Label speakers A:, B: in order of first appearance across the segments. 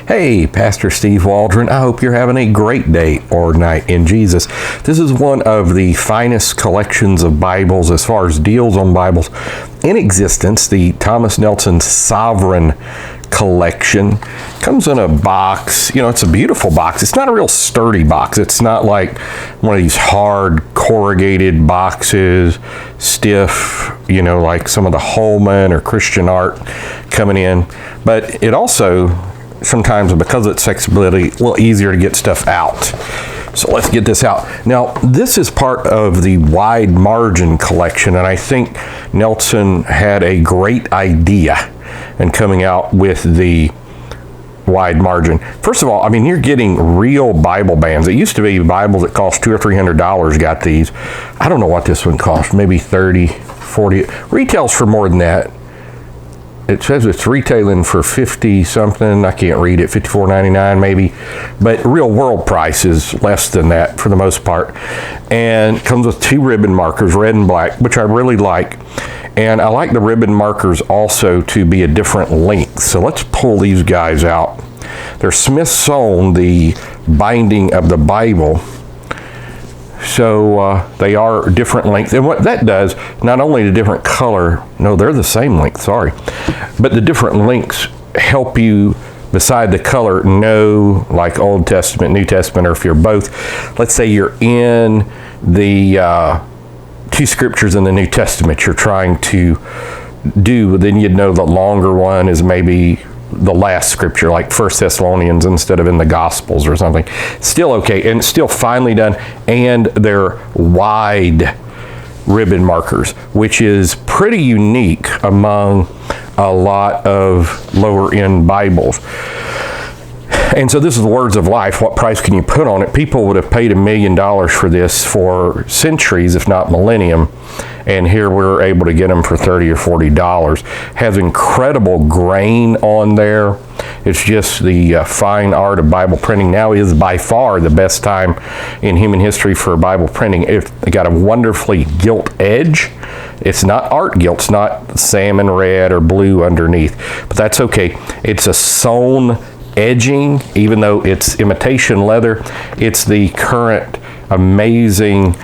A: Hey, Pastor Steve Waldron. I hope you're having a great day or night in Jesus. This is one of the finest collections of Bibles as far as deals on Bibles in existence, the Thomas Nelson Sovereign Collection. Comes in a box. You know, it's a beautiful box. It's not a real sturdy box. It's not like one of these hard corrugated boxes, stiff, you know, like some of the Holman or Christian art coming in. But it also, sometimes because of its flexibility, a little easier to get stuff out. So let's get this out. Now, this is part of the wide margin collection, and I think Nelson had a great idea in coming out with the wide margin. First of all, I mean, you're getting real Bible bands. It used to be Bibles that cost $200 or $300 got these. I don't know what this one cost, maybe $30, $40. Retails for more than that. It says it's retailing for 50 something. I can't read it, $54.99 maybe. But real world price is less than that for the most part. And it comes with 2 ribbon markers, red and black, which I really like. And I like the ribbon markers also to be a different length. So let's pull these guys out. They're Smith sewn, the binding of the Bible. So they are different lengths. And what that does, not only the different color, no, they're the same length, sorry. But the different lengths help you, beside the color, know, like Old Testament, New Testament, or if you're both. Let's say you're in the 2 scriptures in the New Testament you're trying to do, then you'd know the longer one is maybe the last scripture, like 1 Thessalonians instead of in the Gospels or something. Still okay, and it's still finely done, and they're wide ribbon markers, which is pretty unique among a lot of lower end Bibles. And so this is the words of life. What price can you put on it? People would have paid $1 million for this for centuries, if not millennium. And here we're able to get them for $30 or $40. Has incredible grain on there. It's just the fine art of Bible printing. Now is by far the best time in human history for Bible printing. It got a wonderfully gilt edge. It's not art gilt. It's not salmon red or blue underneath. But that's okay. It's a sewn edging, even though it's imitation leather. It's the current amazing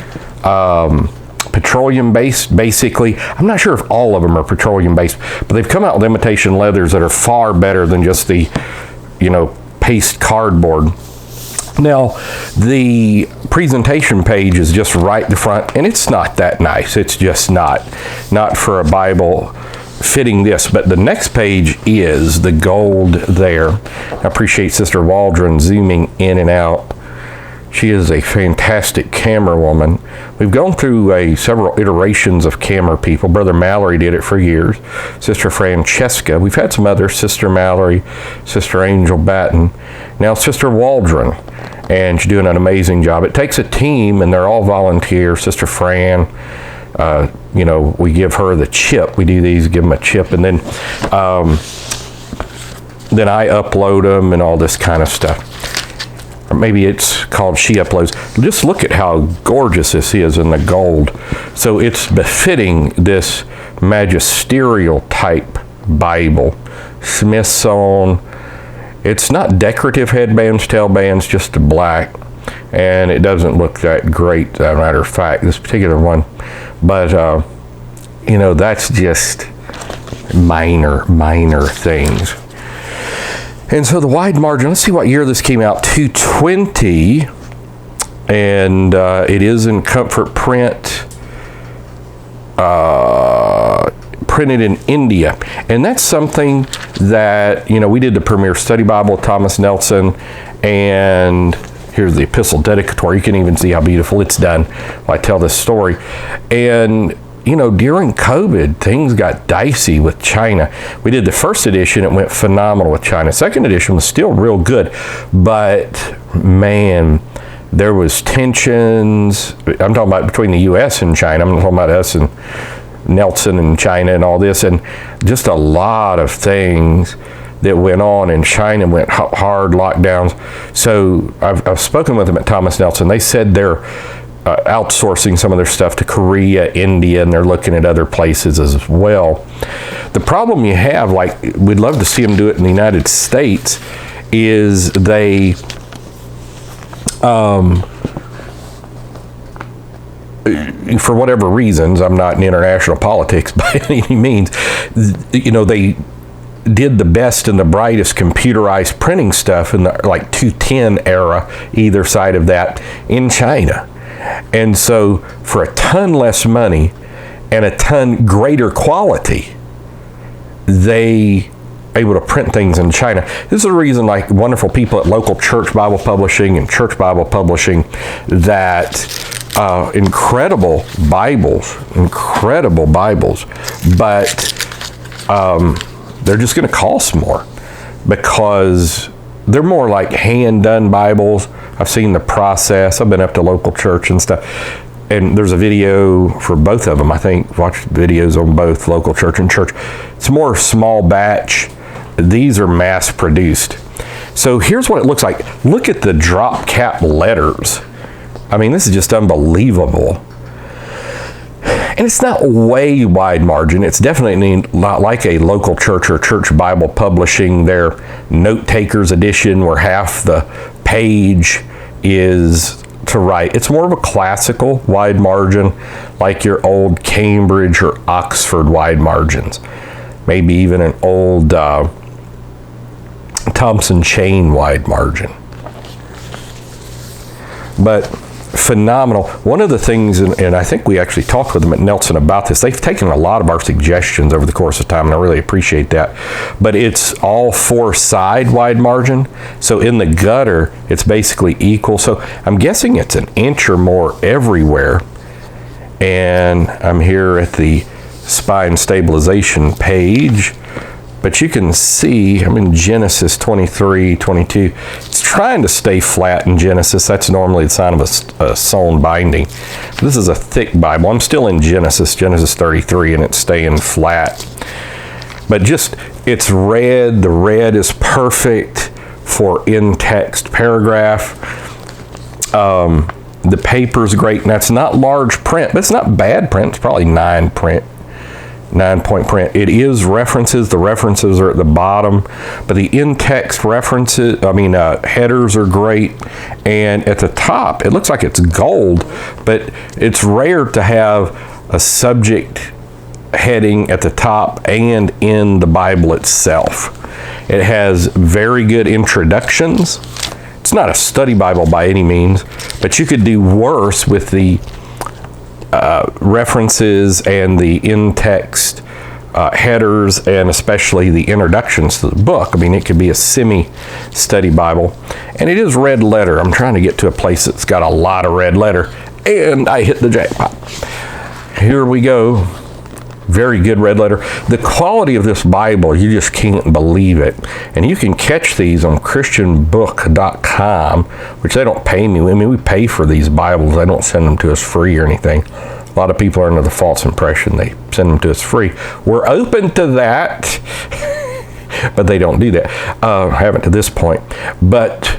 A: petroleum based, basically. I'm not sure if all of them are petroleum based, but they've come out with imitation leathers that are far better than just the, you know, paste cardboard. Now, the presentation page is just right in the front, and it's not that nice. It's just not for a Bible fitting this, but the next page is the gold there. I appreciate Sister Waldron zooming in and out. She is a fantastic camera woman. We've gone through several iterations of camera people. Brother Mallory did it for years. Sister Francesca. We've had some others. Sister Mallory, Sister Angel Batten. Now Sister Waldron. And she's doing an amazing job. It takes a team, and they're all volunteers. Sister Fran, you know, we give her the chip. We do these, give them a chip, and then I upload them and all this kind of stuff. Or maybe it's called She Uploads. Just look at how gorgeous this is in the gold. So it's befitting this magisterial type Bible. Smith sewn. It's not decorative headbands, tailbands, just black. And it doesn't look that great, as a matter of fact, this particular one. But, you know, that's just minor things. And so the wide margin, let's see what year this came out, 220. And it is in comfort print, printed in India. And that's something that, you know, we did the Premier Study Bible with Thomas Nelson, and here's the epistle dedicatory. You can even see how beautiful it's done while I tell this story. And, you know, during COVID, things got dicey with China. We did the first edition. It went phenomenal with China. Second edition was still real good. But, man, there was tensions. I'm talking about between the U.S. and China. I'm not talking about us and Nelson and China and all this. And just a lot of things that went on, and China went hard lockdowns. So I've spoken with them at Thomas Nelson. They said they're outsourcing some of their stuff to Korea, India, and they're looking at other places as well. The problem you have, like, we'd love to see them do it in the United States, is they for whatever reasons, I'm not in international politics by any means, they did the best and the brightest computerized printing stuff in the 210 era, either side of that, in China. And so for a ton less money and a ton greater quality, they able to print things in China. This is the reason wonderful people at local church Bible publishing and church Bible publishing that incredible Bibles, but they're just going to cost more because they're more like hand-done Bibles. I've seen the process. I've been up to local church and stuff, and there's a video for both of them. I think watch videos on both local church and church. It's more small batch. These are mass-produced. So here's what it looks like. Look at the drop cap letters. I mean, this is just unbelievable. And it's not way wide margin. It's definitely not like a local church or church Bible publishing their note takers edition where half the page is to write. It's more of a classical wide margin, like your old Cambridge or Oxford wide margins. Maybe even an old Thompson Chain wide margin. But phenomenal. One of the things, and I think we actually talked with them at Nelson about this, they've taken a lot of our suggestions over the course of time, and I really appreciate that. But it's all 4-side wide margin. So in the gutter, it's basically equal. So I'm guessing it's an inch or more everywhere. And I'm here at the spine stabilization page. But you can see, I'm in Genesis 23, 22. It's trying to stay flat in Genesis. That's normally the sign of a sewn binding. This is a thick Bible. I'm still in Genesis 33, and it's staying flat. But it's red. The red is perfect for in-text paragraph. The paper's great, and that's not large print, but it's not bad print. It's probably 9-point print. It is references. The references are at the bottom, but the in-text references, headers are great. And at the top, it looks like it's gold, but it's rare to have a subject heading at the top and in the Bible itself. It has very good introductions. It's not a study Bible by any means, but you could do worse with the references and the in-text headers, and especially the introductions to the book. I mean, it could be a semi-study Bible, and it is red letter. I'm trying to get to a place that's got a lot of red letter, and I hit the jackpot. Here we go. Very good red letter. The quality of this Bible, you just can't believe it. And you can catch these on christianbook.com, which they don't pay me. I mean, we pay for these Bibles. They don't send them to us free or anything. A lot of people are under the false impression they send them to us free. We're open to that, but they don't do that. Haven't to this point. But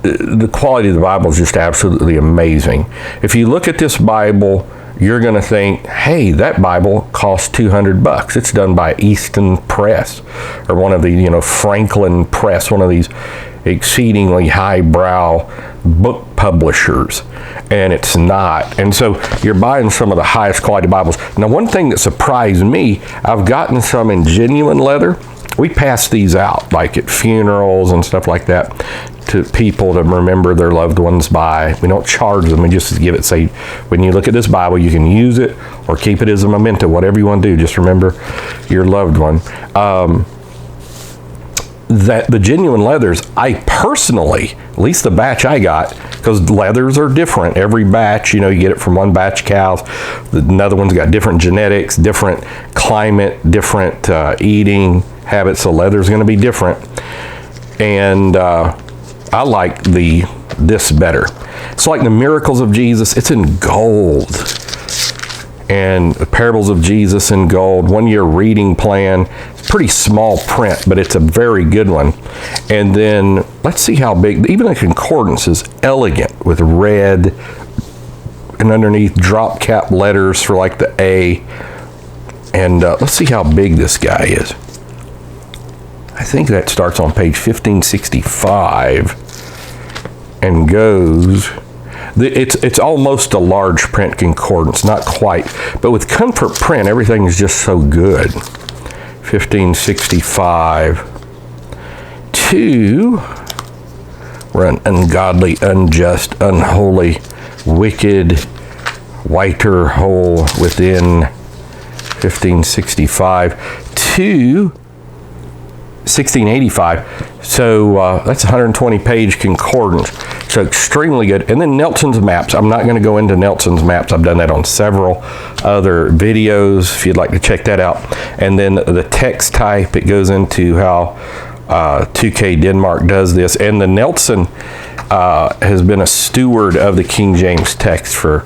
A: the quality of the Bible is just absolutely amazing. If you look at this Bible, you're going to think, hey, that Bible costs $200. It's done by Easton Press, or one of the, Franklin Press, one of these exceedingly highbrow book publishers, and it's not. And so you're buying some of the highest quality Bibles. Now, one thing that surprised me, I've gotten some in genuine leather. We pass these out, like at funerals and stuff like that, to people to remember their loved ones by. We don't charge them. We just give it, say, when you look at this Bible, you can use it or keep it as a memento, whatever you want to do. Just remember your loved one. That the genuine leathers, I personally, at least the batch I got, because leathers are different. Every batch, you get it from one batch of cows. Another one's got different genetics, different climate, different eating habits. So leather's going to be different. And I like this better. It's like the miracles of Jesus. It's in gold. And the parables of Jesus in gold. 1-year reading plan. It's pretty small print, but it's a very good one. And then let's see how big. Even the concordance is elegant with red, and underneath drop cap letters for like the A. And let's see how big this guy is. I think that starts on page 1565 and goes, it's almost a large print concordance, not quite, but with Comfort Print, everything is just so good. 1565 to, we're an ungodly, unjust, unholy, wicked, whiter hole within. 1565 to 1685. So that's 120 page concordance. So extremely good. And then Nelson's maps. I'm not going to go into Nelson's maps. I've done that on several other videos if you'd like to check that out. And then the text type, it goes into how 2K Denmark does this. And the Nelson has been a steward of the King James text for,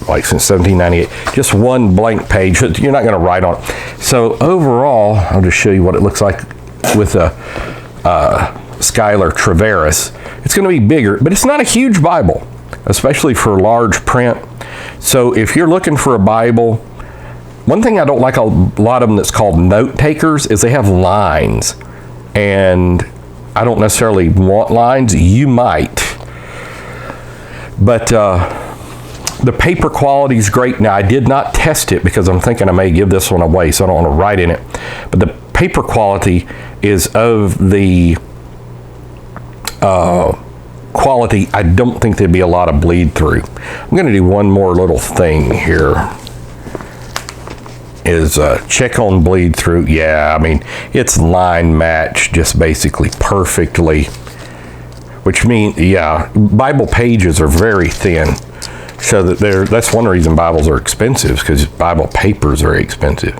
A: like since 1798. Just one blank page. You're not going to write on it. So overall, I'll just show you what it looks like with a Schuyler Traveris. It's going to be bigger, but it's not a huge Bible, especially for large print. So if you're looking for a Bible, one thing I don't like a lot of them that's called note takers is they have lines. And I don't necessarily want lines. You might. But the paper quality is great. Now, I did not test it because I'm thinking I may give this one away, so I don't want to write in it. But the paper quality is of the quality. I don't think there'd be a lot of bleed through. I'm going to do one more little thing here. Is check on bleed through. Yeah, I mean, it's line matched just basically perfectly. Which means, yeah, Bible pages are very thin. So that's one reason Bibles are expensive, because Bible paper is very expensive.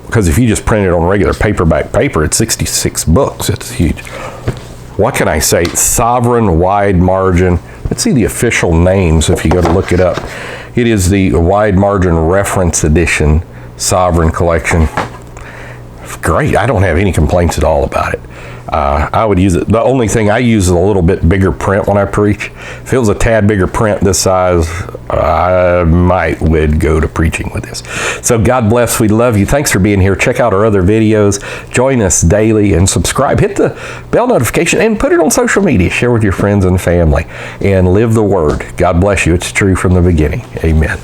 A: Because if you just print it on regular paperback paper, it's 66 books. It's huge. What can I say? Sovereign wide margin. Let's see the official names if you go to look it up. It is the wide margin reference edition Sovereign collection. Great. I don't have any complaints at all about it. I would use it. The only thing I use is a little bit bigger print when I preach. If it was a tad bigger print this size, I would go to preaching with this. So God bless. We love you. Thanks for being here. Check out our other videos. Join us daily and subscribe. Hit the bell notification and put it on social media. Share with your friends and family and live the word. God bless you. It's true from the beginning. Amen.